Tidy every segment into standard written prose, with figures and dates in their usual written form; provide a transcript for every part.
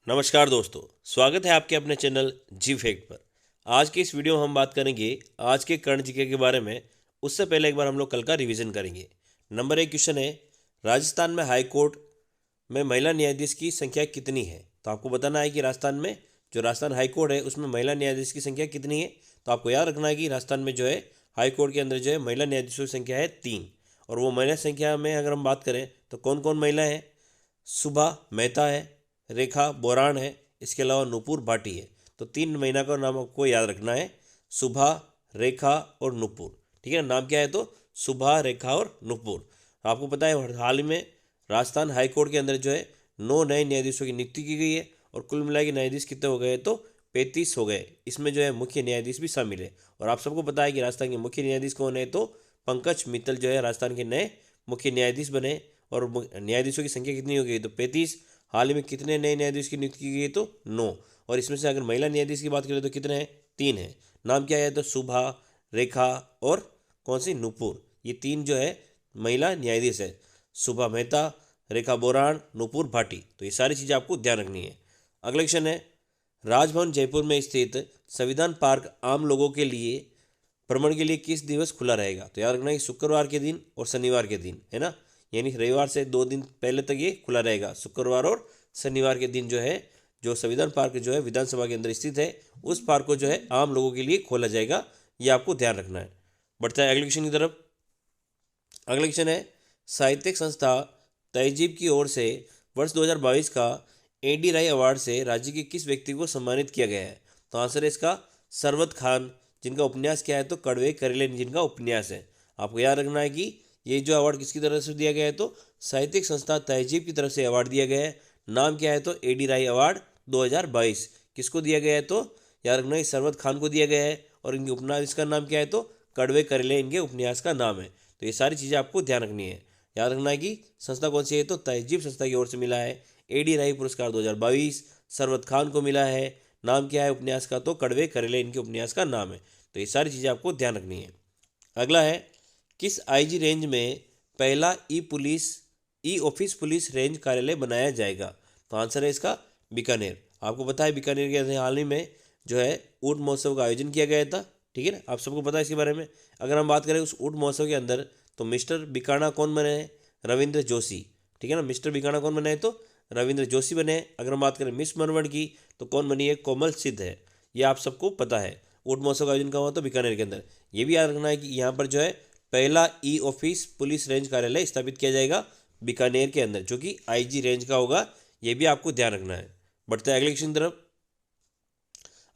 नमस्कार दोस्तों, स्वागत है आपके अपने चैनल जी फैक्ट पर। आज की इस वीडियो में हम बात करेंगे आज के करंट जीके के बारे में। उससे पहले एक बार हम लोग कल का रिवीजन करेंगे। नंबर 1 क्वेश्चन है, राजस्थान में हाई कोर्ट में महिला न्यायाधीश की संख्या कितनी है? तो आपको बताना है कि राजस्थान में जो राजस्थान हाई कोर्ट है उसमें महिला न्यायाधीश की संख्या कितनी है। तो आपको याद रखना है कि राजस्थान में जो है हाई कोर्ट के अंदर जो है महिला न्यायाधीशों की संख्या है 3। और वो महिला संख्या में अगर हम बात करें तो कौन कौन महिला है? सुभा मेहता है, रेखा बोरान है, इसके अलावा नुपुर भाटी है। तो 3 महिला का नाम आपको याद रखना है, सुभा, रेखा और नुपुर। ठीक है, नाम क्या है? तो सुभा, रेखा और नुपुर। आपको पता है हाल ही में राजस्थान हाई कोर्ट के अंदर जो है 9 नए न्यायाधीशों की नियुक्ति की गई है और कुल मिला के न्यायाधीश कितने हो गए? तो 35 हो गए। इसमें जो है मुख्य न्यायाधीश भी शामिल है। और आप सबको पता है कि राजस्थान के मुख्य न्यायाधीश कौन है? तो पंकज मित्तल जो है राजस्थान के नए मुख्य न्यायाधीश बने। और न्यायाधीशों की संख्या कितनी हो गई? तो 35। हाल ही में कितने नए न्यायाधीश की नियुक्ति की गई? तो 9। और इसमें से अगर महिला न्यायाधीश की बात करें तो कितने हैं? 3 हैं। नाम क्या है? तो सुभा, रेखा और कौन सी? नुपुर। ये 3 जो है महिला न्यायाधीश है, सुभा मेहता, रेखा बोरान, नुपुर भाटी। तो ये सारी चीज़ें आपको ध्यान रखनी है। अगला क्वेश्चन है, राजभवन जयपुर में स्थित संविधान पार्क आम लोगों के लिए भ्रमण के लिए किस दिवस खुला रहेगा? तो याद रखना है कि शुक्रवार के दिन और शनिवार के दिन, है ना। यानी रविवार से 2 दिन पहले तक ये खुला रहेगा। शुक्रवार और शनिवार के दिन जो है जो संविधान पार्क जो है विधानसभा के अंदर स्थित है उस पार्क को जो है आम लोगों के लिए खोला जाएगा। ये आपको ध्यान रखना है। बढ़ते हैं अगले क्वेश्चन की तरफ। अगला क्वेश्चन है, साहित्यिक संस्था तहजीब की ओर से वर्ष 2022 का एडी राय अवार्ड से राज्य के किस व्यक्ति को सम्मानित किया गया है? तो आंसर है इसका सरवत खान, जिनका उपन्यास क्या है? तो कड़वे करेले जिनका उपन्यास है। आपको याद रखना है कि ये जो अवार्ड किसकी तरफ से दिया गया है? तो साहित्यिक संस्था तहजीब की तरफ से अवार्ड दिया गया है। नाम क्या है? तो एडी राय अवार्ड 2022 किसको दिया गया है? तो याद रखना है सरवत खान को दिया गया है। और इनके उपन्यास का नाम क्या है? तो कड़वे करेले इनके उपन्यास का नाम है। तो ये सारी चीज़ें आपको ध्यान रखनी है। याद रखना है कि संस्था कौन सी है? तो तहजीब संस्था की ओर से मिला है एडी राय पुरस्कार 2022। सरवत खान को मिला है। नाम क्या है उपन्यास का? तो कड़वे करेले इनके उपन्यास का नाम है। तो ये सारी चीज़ें आपको ध्यान रखनी है। अगला है, किस आईजी रेंज में पहला ई ऑफिस पुलिस रेंज कार्यालय बनाया जाएगा? तो आंसर है इसका बीकानेर। आपको पता है बीकानेर के अंदर हाल ही में जो है ऊँट महोत्सव का आयोजन किया गया था। ठीक है ना, आप सबको पता है इसके बारे में। अगर हम बात करें उस ऊँट महोत्सव के अंदर तो मिस्टर बीकाना कौन बने हैं? रविंद्र जोशी। ठीक है ना, मिस्टर बीकाना कौन बने हैं? तो रविंद्र जोशी बने हैं। अगर हम बात करें मिस मनवड़ की तो कौन बनी है? कोमल सिद्ध है। ये आप सबको पता है। ऊँट महोत्सव का आयोजन कहाँ हुआ? तो बीकानेर के अंदर। ये भी याद रखना है कि यहाँ पर जो है पहला ई ऑफिस पुलिस रेंज कार्यालय स्थापित किया जाएगा बीकानेर के अंदर, जो कि आईजी रेंज का होगा। ये भी आपको ध्यान रखना है। बढ़ते हैं अगले क्वेश्चन तरफ।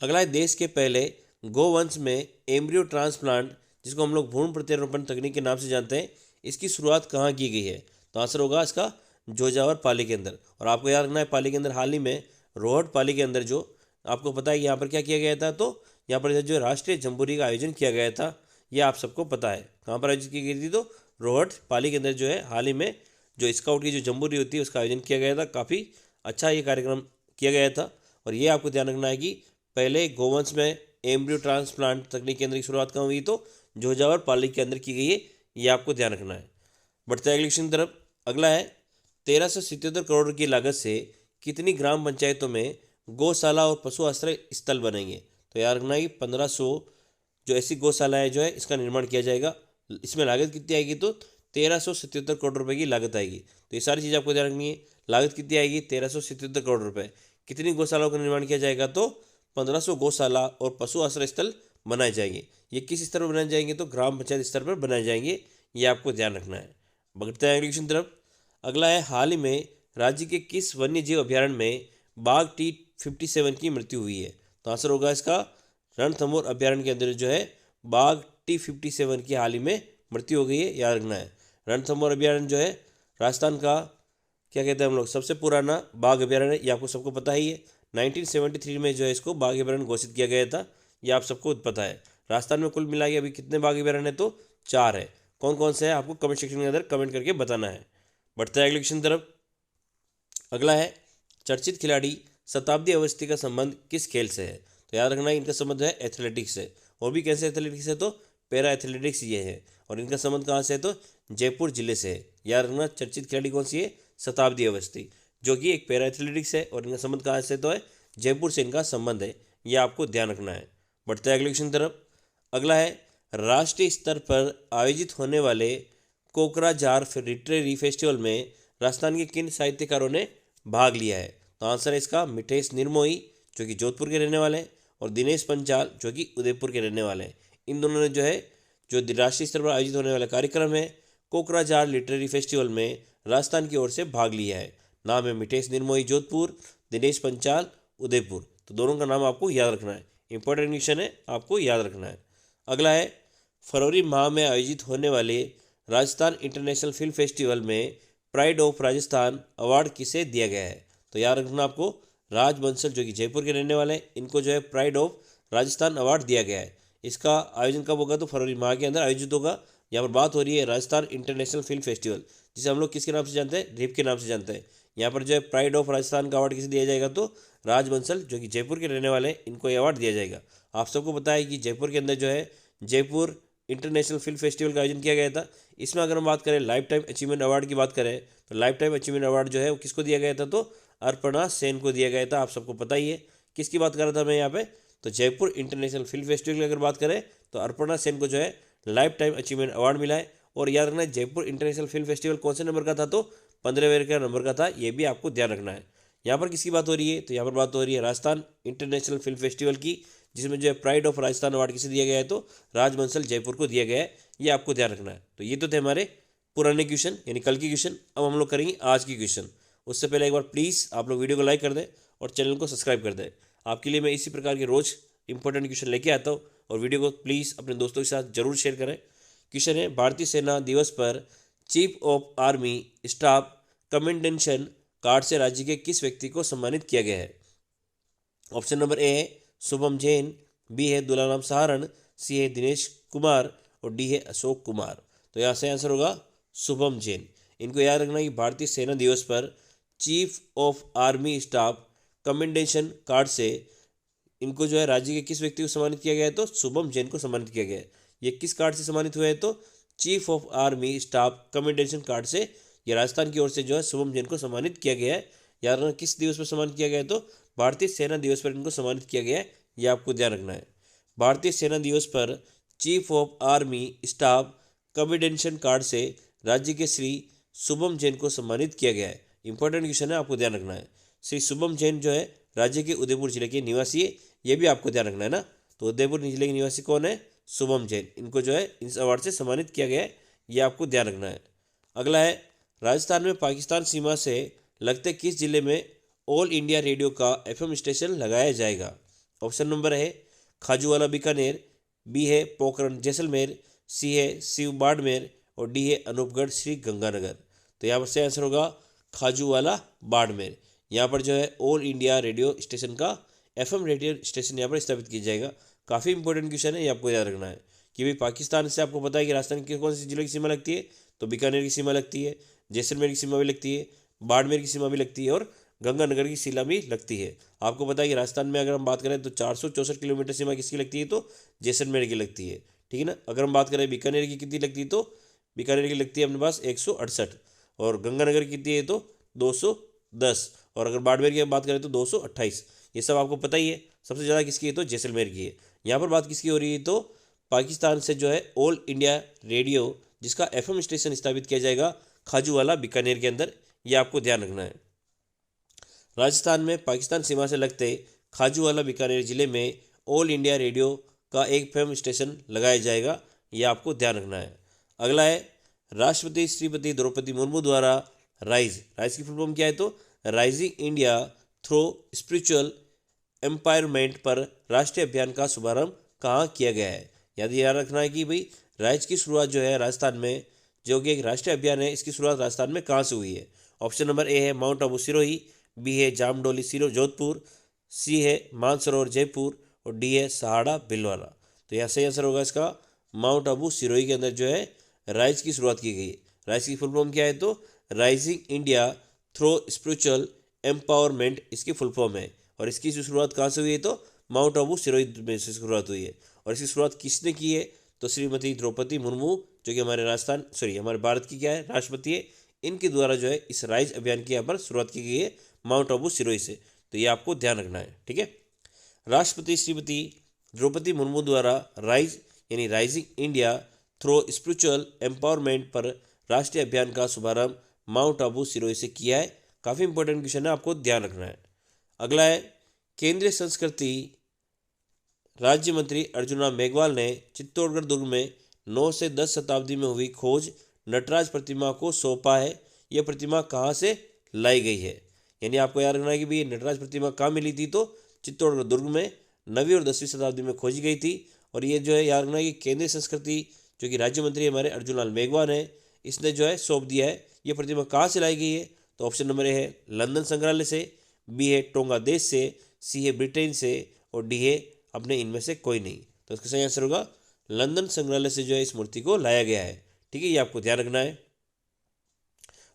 अगला है, देश के पहले गोवंश में एम्ब्रियो ट्रांसप्लांट, जिसको हम लोग भ्रूण प्रत्यारोपण तकनीक के नाम से जानते हैं, इसकी शुरुआत कहाँ की गई है? तो आंसर होगा इसका जोजावर पाली के अंदर। और आपको याद रखना है पाली के अंदर हाल ही में रोहट पाली के अंदर जो आपको पता है यहाँ पर क्या किया गया था? तो यहाँ पर जो राष्ट्रीय जम्बूरी का आयोजन किया गया था, ये आप सबको पता है। कहाँ पर आयोजित की गई थी? तो रोहट पाली के अंदर जो है हाल ही में जो स्काउट की जो जम्बूरी होती है उसका आयोजन किया गया था। काफ़ी अच्छा ये कार्यक्रम किया गया था। और ये आपको ध्यान रखना है कि पहले गोवंश में एम्ब्रियो ट्रांसप्लांट तकनीक के अंदर की शुरुआत कहाँ हुई? तो जोजावर पाली के अंदर की गई है। ये आपको ध्यान रखना है। बढ़ते हैं अगले क्वेश्चन की तरफ। अगला है, 1377 करोड़ की लागत से कितनी ग्राम पंचायतों में गौशाला और पशु आश्रय स्थल बनेंगे? तो याद रखना है कि 1500 जो ऐसी गौशालाएँ जो है इसका निर्माण किया जाएगा। इसमें लागत कितनी आएगी? तो 1377 करोड़ रुपए की लागत आएगी। तो ये सारी चीज़ आपको ध्यान रखनी है। लागत कितनी आएगी? 1377 करोड़ रुपए। कितनी गौशालाओं का निर्माण किया जाएगा? तो 1500 गौशाला और पशु आश्रय स्थल बनाए जाएंगे। ये किस स्तर पर बनाए जाएंगे? तो ग्राम पंचायत स्तर पर बनाए जाएंगे। ये आपको ध्यान रखना है। बढ़ते हैं अगले क्वेश्चन तरफ। अगला है, हाल ही में राज्य के किस वन्य जीव अभ्यारण्य में बाघ T57 की मृत्यु हुई है? तो आंसर होगा इसका रणथंभौर अभ्यारण्य के अंदर जो है बाघ T57 की हाल ही में मृत्यु हो गई है। याद रखना है रणथंभौर अभ्यारण्य जो है राजस्थान का क्या कहते हैं हम लोग सबसे पुराना बाघ अभ्यारण्य। ये आपको सबको पता ही है। 1973 में जो है इसको बाघ अभ्यारण्य घोषित किया गया था। ये आप सबको पता है। राजस्थान में कुल मिला के अभी कितने बाघ अभ्यारण्य है? तो 4 है। कौन कौन से है आपको कमेंट सेक्शन के अंदर कमेंट करके बताना है। बढ़ते हैं अगले क्वेश्चन तरफ। अगला है, चर्चित खिलाड़ी शताब्दी अवस्थी का संबंध किस खेल से है? तो याद रखना है इनका संबंध है एथलेटिक्स से। और भी कैसे एथलेटिक्स है? तो पैरा एथलेटिक्स ये है। और इनका संबंध कहाँ से है? तो जयपुर जिले से है। याद रखना चर्चित खिलाड़ी कौन सी है? शताब्दी अवस्थी। जो कि एक पैरा एथलेटिक्स है, और इनका संबंध कहाँ से तो है, जयपुर से इनका संबंध है। ये आपको ध्यान रखना है। बढ़ते हैं अगले क्वेश्चन तरफ। अगला है, राष्ट्रीय स्तर पर आयोजित होने वाले कोकराझार लिटरेरी फेस्टिवल में राजस्थान के किन साहित्यकारों ने भाग लिया है? तो आंसर है इसका मिठेश निर्मोही, जो कि जोधपुर के रहने वाले हैं, और दिनेश पंचाल, जो कि उदयपुर के रहने वाले हैं। इन दोनों ने जो है, जो राष्ट्रीय स्तर पर आयोजित होने वाला कार्यक्रम है कोकराझार लिटरेरी फेस्टिवल में, राजस्थान की ओर से भाग लिया है। नाम है मिठेश निर्मोही जोधपुर, दिनेश पंचाल उदयपुर। तो दोनों का नाम आपको याद रखना है, इंपॉर्टेंट क्वेश्चन है, आपको याद रखना है। अगला है, फरवरी माह में आयोजित होने वाले राजस्थान इंटरनेशनल फिल्म फेस्टिवल में प्राइड ऑफ राजस्थान अवार्ड किसे दिया गया है? तो याद रखना आपको, राज बंसल, जो कि जयपुर के रहने वाले हैं, इनको जो है प्राइड ऑफ राजस्थान अवार्ड दिया गया है। इसका आयोजन कब होगा? तो फरवरी माह के अंदर आयोजित होगा। यहाँ पर बात हो रही है राजस्थान इंटरनेशनल फिल्म फेस्टिवल, जिसे हम लोग किसके नाम से जानते हैं? रिप के नाम से जानते हैं। यहाँ पर जो है प्राइड ऑफ राजस्थान का अवार्ड किसे दिया जाएगा? तो राज बंसल, जो कि जयपुर के रहने वाले हैं, इनको ये अवार्ड दिया जाएगा। आप सबको पता है कि जयपुर के अंदर जो है जयपुर इंटरनेशनल फिल्म फेस्टिवल का आयोजन किया गया था। इसमें अगर हम बात करें लाइफ टाइम अचीवमेंट अवार्ड की बात करें, तो लाइफ टाइम अचीवमेंट अवार्ड जो है वो किसको दिया गया था? तो अर्पणा सेन को दिया गया था। आप सबको पता ही है। किसकी बात कर रहा था मैं यहाँ पे? तो जयपुर इंटरनेशनल फिल्म फेस्टिवल की अगर बात करें तो अर्पणा सेन को जो है लाइफ टाइम अचीवमेंट अवार्ड मिला है। और याद रखना है, जयपुर इंटरनेशनल फिल्म फेस्टिवल कौन से नंबर का था? तो 15वें का नंबर का था। ये भी आपको ध्यान रखना है। यहाँ पर किसकी बात हो रही है? तो यहाँ पर बात हो रही है राजस्थान इंटरनेशनल फिल्म फेस्टिवल की, जिसमें जो है प्राइड ऑफ राजस्थान अवार्ड किसे दिया गया है? तो राज बंसल जयपुर को दिया गया है। ये आपको ध्यान रखना है। तो ये तो थे हमारे पुराने क्वेश्चन, यानी कल के क्वेश्चन। अब हम लोग करेंगे आज की क्वेश्चन। उससे पहले एक बार प्लीज़ आप लोग वीडियो को लाइक कर दें और चैनल को सब्सक्राइब कर दें। आपके लिए मैं इसी प्रकार के रोज़ इंपॉर्टेंट क्वेश्चन लेके आता हूँ, और वीडियो को प्लीज़ अपने दोस्तों के साथ जरूर शेयर करें। क्वेश्चन है, भारतीय सेना दिवस पर chief of army staff commendation card से राज्य के किस व्यक्ति को सम्मानित किया गया है? ऑप्शन नंबर ए है शुभम जैन, बी है दुलाराम सहारण, सी है दिनेश कुमार, और डी है अशोक कुमार। तो यहाँ से आंसर होगा शुभम जैन। इनको याद रखना कि भारतीय सेना दिवस पर chief of army staff commendation card से इनको जो है राज्य के किस व्यक्ति को सम्मानित किया गया है? तो शुभम जैन को सम्मानित किया गया है। ये किस कार्ड से सम्मानित हुए हैं? तो chief of army staff commendation card से ये राजस्थान की ओर से जो है शुभम जैन को सम्मानित किया गया है। याद रखना किस दिवस पर सम्मानित किया गया है? तो भारतीय सेना दिवस पर इनको सम्मानित किया गया है। ये आपको ध्यान रखना है। भारतीय सेना दिवस पर chief of army staff commendation card से राज्य के श्री शुभम जैन को सम्मानित किया गया है। इंपॉर्टेंट क्वेश्चन है, आपको ध्यान रखना है। श्री शुभम जैन जो है राज्य के उदयपुर जिले के निवासी है। ये भी आपको ध्यान रखना है ना। तो उदयपुर जिले के निवासी कौन है? शुभम जैन। इनको जो है इस अवार्ड से सम्मानित किया गया है। ये आपको ध्यान रखना है। अगला है, राजस्थान में पाकिस्तान सीमा से लगते किस जिले में ऑल इंडिया रेडियो का एफएम स्टेशन लगाया जाएगा? ऑप्शन नंबर है खाजूवाला बीकानेर, बी है पोखरण जैसलमेर, सी है शिव बाड़मेर, और डी है अनूपगढ़ श्री गंगानगर। तो यहाँ पर से आंसर होगा खाजूवाला बाड़मेर। यहाँ पर जो है ऑल इंडिया रेडियो स्टेशन का एफएम रेडियो स्टेशन यहाँ पर स्थापित किया जाएगा। काफ़ी इंपॉर्टेंट क्वेश्चन है, ये आपको याद रखना है कि भाई पाकिस्तान से आपको पता है कि राजस्थान के कौन से जिले की सीमा लगती है? तो बीकानेर की सीमा लगती है, जैसलमेर की सीमा भी लगती है, बाड़मेर की सीमा भी लगती है, और गंगानगर की सीमा भी लगती है। आपको पता है कि राजस्थान में अगर हम बात करें तो 464 किलोमीटर सीमा किसकी लगती है? तो जैसलमेर की लगती है। ठीक है ना। अगर हम बात करें बीकानेर की कितनी लगती है? तो बीकानेर की लगती है अपने पास 168, और गंगानगर की कितनी है? तो 210, और अगर बाड़मेर की बात करें तो 228। ये सब आपको पता ही है। सबसे ज़्यादा किसकी है? तो जैसलमेर की है। यहाँ पर बात किसकी हो रही है? तो पाकिस्तान से जो है ऑल इंडिया रेडियो जिसका एफएम स्टेशन स्थापित किया जाएगा खाजूवाला बीकानेर के अंदर। ये आपको ध्यान रखना है। राजस्थान में पाकिस्तान सीमा से लगते खाजूवाला बीकानेर जिले में ऑल इंडिया रेडियो का एक एफएम स्टेशन लगाया जाएगा। ये आपको ध्यान रखना है। अगला है, राष्ट्रपति श्रीमती द्रौपदी मुर्मू द्वारा राइज की फुल फॉर्म क्या है? तो rising India through spiritual empowerment पर राष्ट्रीय अभियान का शुभारंभ कहाँ किया गया है? याद रखना है कि भाई राइज की शुरुआत जो है राजस्थान में, जो कि एक राष्ट्रीय अभियान है, इसकी शुरुआत राजस्थान में कहाँ से हुई है? ऑप्शन नंबर ए है माउंट आबू सिरोही, बी है जामडोली सिरो जोधपुर, सी है मानसरोवर जयपुर, और डी है सहाड़ा भीलवाड़ा। तो यहाँ सही आंसर होगा इसका माउंट आबू सिरोही के अंदर जो है राइज की शुरुआत की गई है। राइज की फुल फॉर्म क्या है? तो rising India through spiritual empowerment इसकी फुल फॉर्म है। और इसकी शुरुआत कहाँ से हुई है? तो माउंट आबू सिरोही में से शुरुआत हुई है। और इसकी शुरुआत किसने की है? तो श्रीमती द्रौपदी मुर्मू, जो कि हमारे भारत की क्या है? राष्ट्रपति है। इनके द्वारा जो है इस राइज अभियान की यहाँ पर शुरुआत की गई है माउंट आबू सिरोही से, तो ये आपको ध्यान रखना है। ठीक है। राष्ट्रपति श्रीमती द्रौपदी मुर्मू द्वारा राइज यानी rising India through spiritual empowerment पर राष्ट्रीय अभियान का शुभारंभ माउंट आबू सिरोही से किया है। काफ़ी इंपॉर्टेंट क्वेश्चन है, आपको ध्यान रखना है। अगला है, केंद्रीय संस्कृति राज्य मंत्री अर्जुन राम मेघवाल ने चित्तौड़गढ़ दुर्ग में 9 से 10 शताब्दी में हुई खोज नटराज प्रतिमा को सौंपा है। यह प्रतिमा कहाँ से लाई गई है, यानी आपको याद रखना है कि भाई नटराज प्रतिमा कहाँ मिली थी, तो चित्तौड़गढ़ दुर्ग में 9वीं और 10वीं शताब्दी में खोजी गई थी। और ये जो है याद रखना है कि केंद्रीय संस्कृति जो कि राज्य मंत्री हमारे अर्जुन लाल मेघवाल है, इसने जो है सौंप दिया है। ये प्रतिमा कहाँ से लाई गई है, तो ऑप्शन नंबर ए है लंदन संग्रहालय से, बी है टोंगा देश से, सी है ब्रिटेन से, और डी है अपने इनमें से कोई नहीं। तो इसका सही आंसर होगा लंदन संग्रहालय से जो है इस मूर्ति को लाया गया है। ठीक है, ये आपको ध्यान रखना है।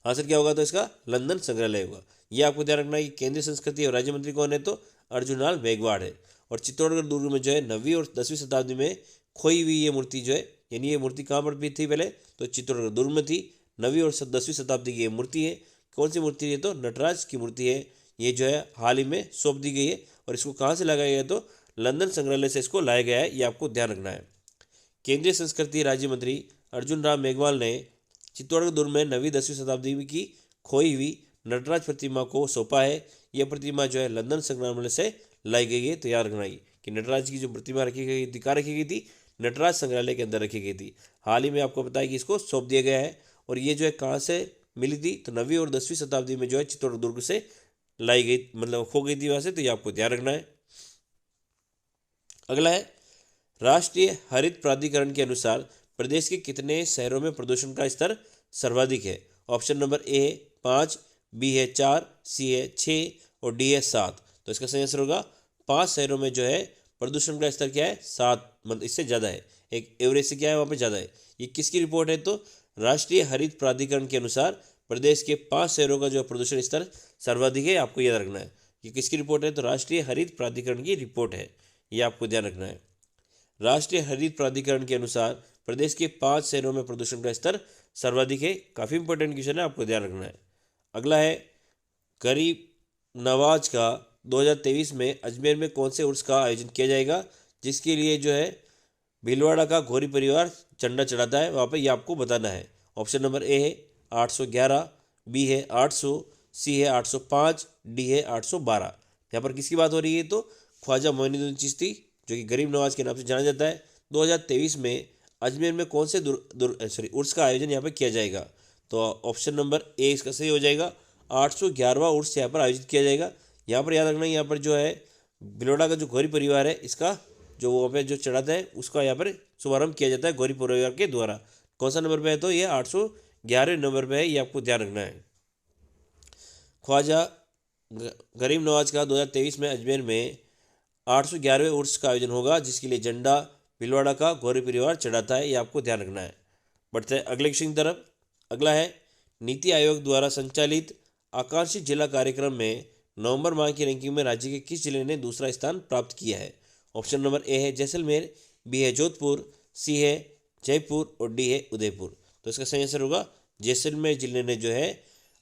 आंसर क्या होगा, तो इसका लंदन संग्रहालय होगा। ये आपको ध्यान रखना है कि केंद्रीय संस्कृति और राज्य मंत्री कौन है, तो अर्जुन लाल मेघवाल है। और चित्तौड़गढ़ दुर्ग में जो है 9वीं और 10वीं शताब्दी में खोई हुई ये मूर्ति जो है, यानी ये मूर्ति कहाँ पर भी थी पहले, तो चित्तौड़गढ़ दुर्ग में थी। 9वीं और 10वीं शताब्दी की ये मूर्ति है। कौन सी मूर्ति है, तो नटराज की मूर्ति है। ये जो है हाल ही में सौंप दी गई है। और इसको कहाँ से लगाया गया है, तो लंदन संग्रहालय से इसको लाया गया है। ये आपको ध्यान रखना है। केंद्रीय संस्कृति राज्य मंत्री अर्जुन राम मेघवाल ने चित्तौड़गढ़ दुर्ग में 9वीं 10वीं शताब्दी की खोई हुई नटराज प्रतिमा को सौंपा है। यह प्रतिमा जो है लंदन संग्रहालय से लाई गई है। तो याद रखना ही कि नटराज की जो प्रतिमा रखी गई थी, कहाँ रखी गई थी, नटराज संग्रहालय के अंदर रखी गई थी। हाल ही में आपको बताया कि इसको सौंप दिया गया है। और ये जो है कहाँ से मिली थी, तो 9वीं और 10वीं शताब्दी में जो है चित्तौड़गढ़ दुर्ग से लाई गई, मतलब खो गई थी वहाँ से। तो ये आपको ध्यान रखना है। अगला है, राष्ट्रीय हरित प्राधिकरण के अनुसार प्रदेश के कितने शहरों में प्रदूषण का स्तर सर्वाधिक है। ऑप्शन नंबर ए 5, बी है 4, सी है 6 और डी है 7। तो इसका सही आंसर होगा 5 शहरों में जो है प्रदूषण का स्तर क्या है, 7, मतलब इससे ज़्यादा है। एक एवरेज से क्या है, वहाँ पे ज़्यादा है। ये किसकी रिपोर्ट है, तो राष्ट्रीय हरित प्राधिकरण के अनुसार प्रदेश के 5 शहरों का जो प्रदूषण स्तर सर्वाधिक है। आपको याद रखना है ये किसकी रिपोर्ट है, तो राष्ट्रीय हरित प्राधिकरण की रिपोर्ट है। ये आपको ध्यान रखना है। राष्ट्रीय हरित प्राधिकरण के अनुसार प्रदेश के 5 शहरों में प्रदूषण का स्तर सर्वाधिक है। काफ़ी इंपॉर्टेंट क्वेश्चन है, आपको ध्यान रखना है। अगला है, गरीब नवाज का 2023 में अजमेर में कौन से उर्स का आयोजन किया जाएगा, जिसके लिए जो है भीलवाड़ा का घोरी परिवार झंडा चढ़ाता है वहाँ पर, ये आपको बताना है। ऑप्शन नंबर ए है 811, बी है 800, सी है 805, डी है 812। यहाँ पर किसकी बात हो रही है, तो ख्वाजा मोइनुद्दीन चिश्ती जो कि गरीब नवाज के नाम से जाना जाता है। 2023 में अजमेर में कौन से उर्स का आयोजन यहाँ पर किया जाएगा, तो ऑप्शन नंबर ए इसका सही हो जाएगा। 811वां उर्स यहाँ पर आयोजित किया जाएगा। यहाँ पर याद रखना, यहाँ पर जो है भीलवाड़ा का जो गौरी परिवार है, इसका जो वहाँ पे जो चढ़ाता है उसका यहाँ पर शुभारंभ किया जाता है गौरी परिवार के द्वारा। कौन सा नंबर पे है, तो ये 811वें नंबर पे है। ये आपको ध्यान रखना है। ख्वाजा गरीब नवाज का 2023 में अजमेर में 811वें उर्स का आयोजन होगा, जिसके लिए झंडा भीलवाड़ा का गौरी परिवार चढ़ाता है। ये आपको ध्यान रखना है। बढ़ते हैं अगले क्वेश्चन की तरफ। अगला है, नीति आयोग द्वारा संचालित आकांक्षी जिला कार्यक्रम में नवंबर माह की रैंकिंग में राज्य के किस जिले ने दूसरा स्थान प्राप्त किया है। ऑप्शन नंबर ए है जैसलमेर, बी है जोधपुर, सी है जयपुर और डी है उदयपुर। तो इसका सही आंसर होगा जैसलमेर जिले ने जो है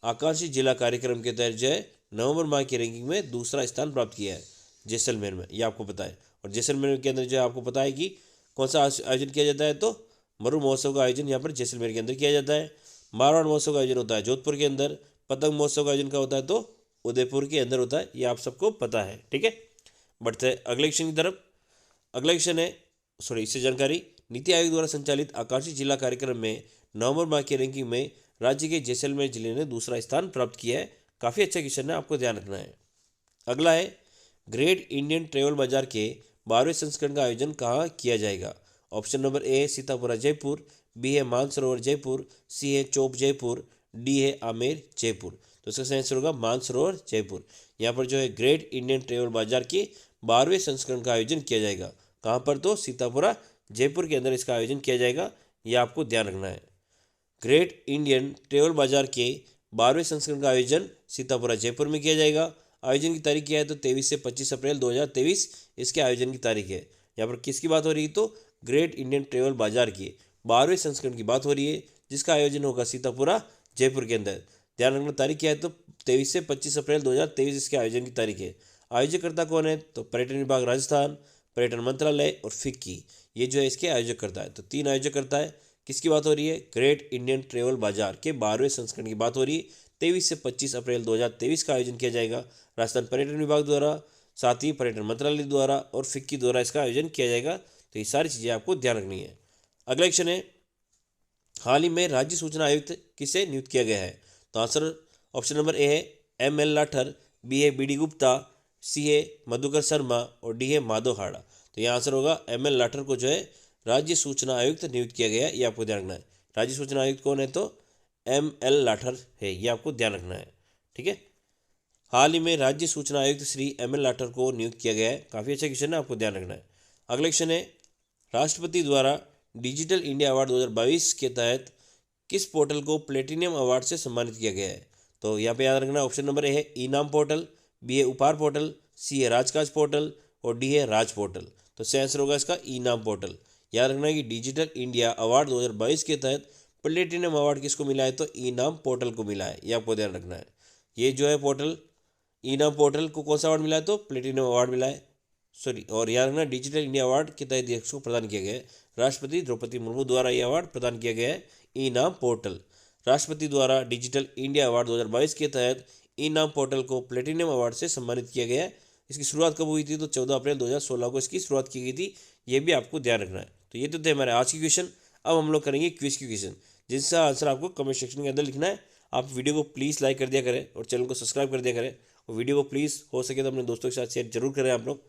आकांक्षी जिला कार्यक्रम के तहत जो है नवंबर माह की रैंकिंग में दूसरा स्थान प्राप्त किया है जैसलमेर में। ये आपको पता है। और जैसलमेर के अंदर जो है आपको पता है कि कौन सा आयोजन किया जाता है, तो मरु महोत्सव का आयोजन यहाँ पर जैसलमेर के अंदर किया जाता है। मारवाड़ महोत्सव का आयोजन होता है जोधपुर के अंदर। पतंग महोत्सव का आयोजन का होता है, तो उदयपुर के अंदर होता है। ये आप सबको पता है। ठीक है, बढ़ते हैं अगले क्वेश्चन की तरफ। अगला क्वेश्चन है, इससे जानकारी, नीति आयोग द्वारा संचालित आकांक्षी जिला कार्यक्रम में नवंबर माह की रैंकिंग में राज्य के जैसलमेर जिले ने दूसरा स्थान प्राप्त किया है। काफ़ी अच्छा क्वेश्चन है, आपको ध्यान रखना है। अगला है, ग्रेट इंडियन ट्रेवल बाजार के 12वें संस्करण का आयोजन कहाँ किया जाएगा। Option number A Sitapura Jaipur, B है मानसरोवर जयपुर, सी है चौप जयपुर, डी है आमेर जयपुर। तो इसका सही आंसर होगा मानसरोवर जयपुर। यहाँ पर जो है ग्रेट इंडियन ट्रेवल बाजार के 12वें संस्करण का आयोजन किया जाएगा। कहाँ पर, तो सीतापुरा जयपुर के अंदर इसका आयोजन किया जाएगा। ये आपको ध्यान रखना है। ग्रेट इंडियन ट्रेवल बाजार के 12वें संस्करण का आयोजन सीतापुरा जयपुर में किया जाएगा। आयोजन की तारीख क्या है, तो 23 से 25 अप्रैल 2023 इसके आयोजन की तारीख है। यहाँ पर किसकी बात हो रही है, तो ग्रेट इंडियन ट्रेवल बाजार की 12वें संस्करण की बात हो रही है, जिसका आयोजन होगा सीतापुरा जयपुर के अंदर। ध्यान रखना तारीख क्या है, तो 23 से 25 अप्रैल 2023 इसके आयोजन की तारीख है। आयोजकर्ता कौन है, तो पर्यटन विभाग राजस्थान, पर्यटन मंत्रालय और फिक्की, ये जो है इसके आयोजकर्ता है। तो 3 आयोजकर्ता है। किसकी बात हो रही है, ग्रेट इंडियन ट्रेवल बाजार के 12वें संस्करण की बात हो रही है। 23 से 25 अप्रैल 2023 का आयोजन किया जाएगा राजस्थान पर्यटन विभाग द्वारा, साथ ही पर्यटन मंत्रालय द्वारा और फिक्की द्वारा इसका आयोजन किया जाएगा। तो ये सारी चीज़ें आपको ध्यान रखनी है। अगला क्वेश्चन है, हाल ही में राज्य सूचना आयुक्त किसे नियुक्त किया गया है, तो आंसर ऑप्शन नंबर ए है ML लाठर, बी है BD गुप्ता, सी है मधुकर शर्मा और डी है माधव हाड़ा। तो यह आंसर होगा ML लाठर को जो है राज्य सूचना आयुक्त नियुक्त किया गया है, ये आपको ध्यान रखना है। राज्य सूचना आयुक्त कौन है, तो ML लाठर है, ये आपको ध्यान रखना है। ठीक है, हाल ही में राज्य सूचना आयुक्त श्री ML लाठर को नियुक्त किया गया है। काफ़ी अच्छा क्वेश्चन है, आपको ध्यान रखना है। अगला क्वेश्चन है, राष्ट्रपति द्वारा डिजिटल इंडिया अवार्ड 2022 के तहत किस पोर्टल को प्लेटिनियम अवार्ड से सम्मानित किया गया है, तो यहाँ पे याद रखना ऑप्शन नंबर ए है इनाम पोर्टल, बी है उपहार पोर्टल, सी है राजकाज पोर्टल और डी है राज पोर्टल। तो सही आंसर होगा इसका इनाम पोर्टल। याद रखना कि डिजिटल इंडिया अवार्ड 2022 के तहत प्लेटिनियम अवार्ड किसको मिला है, तो इनाम पोर्टल को मिला है, ये आपको ध्यान रखना है। ये जो है पोर्टल, इनाम पोर्टल को कौन सा अवार्ड मिला है, तो प्लेटिनियम अवार्ड मिला है, सॉरी। और याद रखना डिजिटल इंडिया अवार्ड के तहत इसको प्रदान किया गया है। राष्ट्रपति द्रौपदी मुर्मू द्वारा यह अवार्ड प्रदान किया गया है इनाम पोर्टल। राष्ट्रपति द्वारा डिजिटल इंडिया अवार्ड 2022 के तहत इनाम पोर्टल को प्लेटिनियम अवार्ड से सम्मानित किया गया है। इसकी शुरुआत कब हुई थी, तो 14 अप्रैल 2016 को इसकी शुरुआत की गई थी, ये भी आपको ध्यान रखना है। तो ये तो थे हमारे आज की क्वेश्चन। अब हम लोग करेंगे क्विज की क्वेश्चन, जिसका आंसर आपको कमेंट सेक्शन के अंदर लिखना है। आप वीडियो को प्लीज़ लाइक कर दिया करें और चैनल को सब्सक्राइब कर दिया करें, और वीडियो को प्लीज़ हो सके तो अपने दोस्तों के साथ शेयर जरूर करें। आप लोग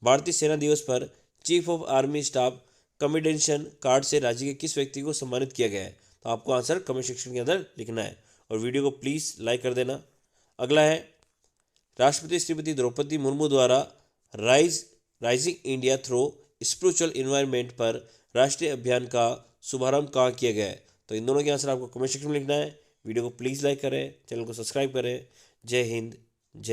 भारतीय सेना दिवस पर chief of army staff commendation card से राज्य के किस व्यक्ति को सम्मानित किया गया है, तो आपको आंसर कमेंट सेक्शन के अंदर लिखना है और वीडियो को प्लीज़ लाइक कर देना। अगला है, राष्ट्रपति श्रीमती द्रौपदी मुर्मू द्वारा rising India through spiritual environment पर राष्ट्रीय अभियान का शुभारंभ कहाँ किया गया है, तो इन दोनों के आंसर आपको कमेंट सेक्शन में लिखना है। वीडियो को प्लीज़ लाइक करें, चैनल को सब्सक्राइब करें। जय हिंद,